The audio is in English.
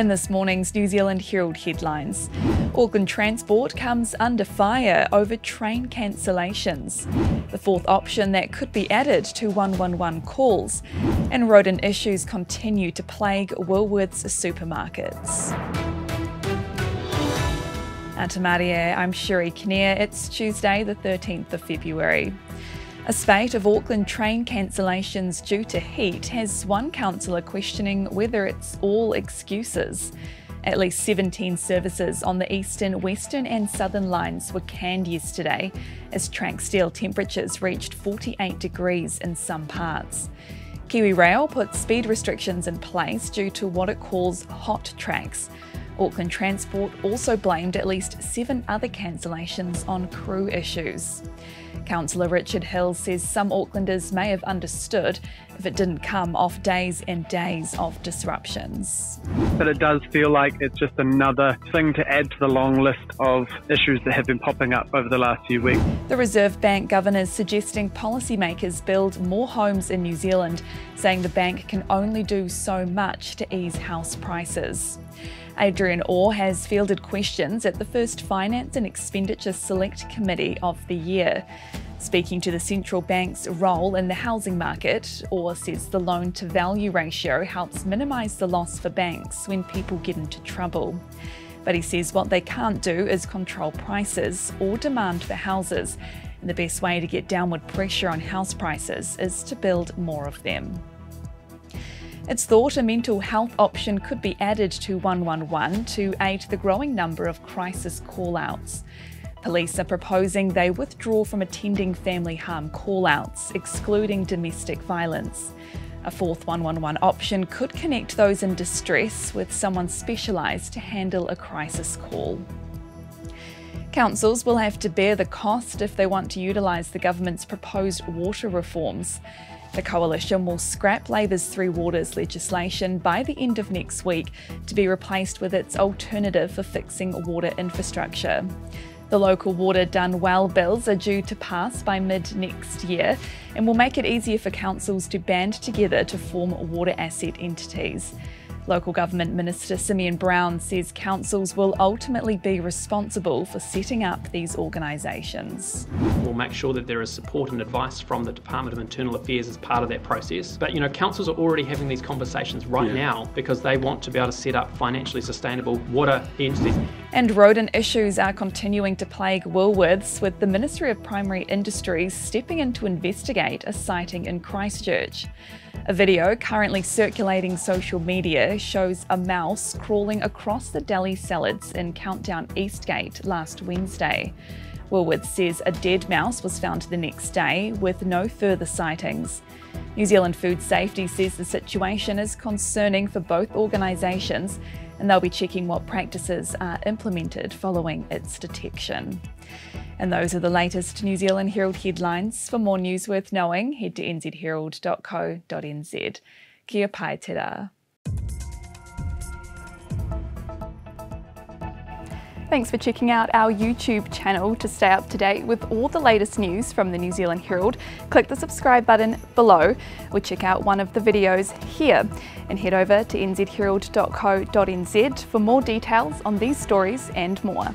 In this morning's New Zealand Herald headlines, Auckland Transport comes under fire over train cancellations, the fourth option that could be added to 111 calls, and rodent issues continue to plague Woolworths supermarkets. Atamaria, I'm Shuri Kinnear. It's Tuesday the 13th of February. A spate of Auckland train cancellations due to heat has one councillor questioning whether it's all excuses. At least 17 services on the eastern, western and southern lines were canned yesterday as track steel temperatures reached 48 degrees in some parts. Kiwi Rail put speed restrictions in place due to what it calls hot tracks. Auckland Transport also blamed at least 7 other cancellations on crew issues. Councillor Richard Hill says some Aucklanders may have understood if it didn't come off days and days of disruptions. But it does feel like it's just another thing to add to the long list of issues that have been popping up over the last few weeks. The Reserve Bank governor is suggesting policymakers build more homes in New Zealand, saying the bank can only do so much to ease house prices. Adrian Orr has fielded questions at the first Finance and Expenditure Select Committee of the year. Speaking to the central bank's role in the housing market, Orr says the loan-to-value ratio helps minimise the loss for banks when people get into trouble. But he says what they can't do is control prices or demand for houses, and the best way to get downward pressure on house prices is to build more of them. It's thought a mental health option could be added to 111 to aid the growing number of crisis call-outs. Police are proposing they withdraw from attending family harm call-outs, excluding domestic violence. A fourth 111 option could connect those in distress with someone specialised to handle a crisis call. Councils will have to bear the cost if they want to utilise the government's proposed water reforms. The Coalition will scrap Labour's Three Waters legislation by the end of next week to be replaced with its alternative for fixing water infrastructure. The local water done well bills are due to pass by mid-next year and will make it easier for councils to band together to form water asset entities. Local Government Minister Simeon Brown says councils will ultimately be responsible for setting up these organisations. We'll make sure that there is support and advice from the Department of Internal Affairs as part of that process. But councils are already having these conversations right now because they want to be able to set up financially sustainable water entities. And rodent issues are continuing to plague Woolworths, with the Ministry of Primary Industries stepping in to investigate a sighting in Christchurch. A video currently circulating social media shows a mouse crawling across the deli salads in Countdown Eastgate last Wednesday. Woolworths says a dead mouse was found the next day, with no further sightings. New Zealand Food Safety says the situation is concerning for both organisations, and they'll be checking what practices are implemented following its detection. And those are the latest New Zealand Herald headlines. For more news worth knowing, head to nzherald.co.nz. Kia pai te rā. Thanks for checking out our YouTube channel. To stay up to date with all the latest news from the New Zealand Herald, click the subscribe button below or check out one of the videos here, and head over to nzherald.co.nz for more details on these stories and more.